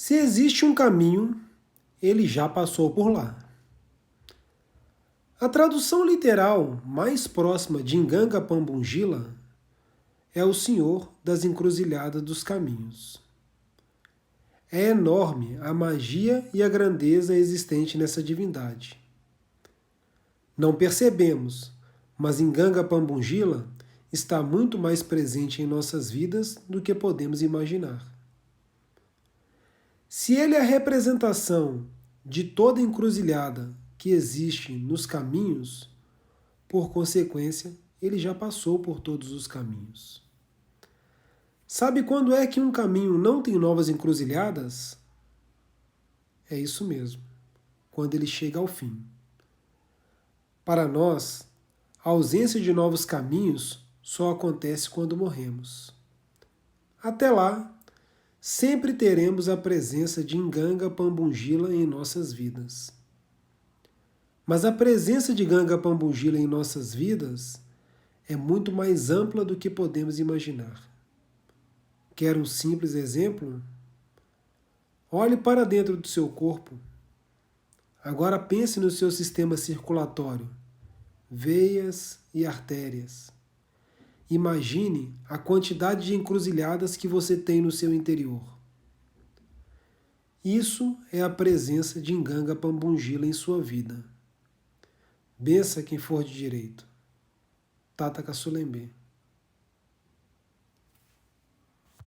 Se existe um caminho, ele já passou por lá. A tradução literal mais próxima de Nganga Pambungila é o Senhor das Encruzilhadas dos Caminhos. É enorme a magia e a grandeza existente nessa divindade. Não percebemos, mas Nganga Pambungila está muito mais presente em nossas vidas do que podemos imaginar. Se ele é a representação de toda encruzilhada que existe nos caminhos, por consequência, ele já passou por todos os caminhos. Sabe quando é que um caminho não tem novas encruzilhadas? É isso mesmo, quando ele chega ao fim. Para nós, a ausência de novos caminhos só acontece quando morremos. Até lá, sempre teremos a presença de Nganga Pambungila em nossas vidas. Mas a presença de Nganga Pambungila em nossas vidas é muito mais ampla do que podemos imaginar. Quer um simples exemplo? Olhe para dentro do seu corpo. Agora pense no seu sistema circulatório, veias e artérias. Imagine a quantidade de encruzilhadas que você tem no seu interior. Isso é a presença de Nganga Pambungila em sua vida. Bença quem for de direito. Tata Kasulembê.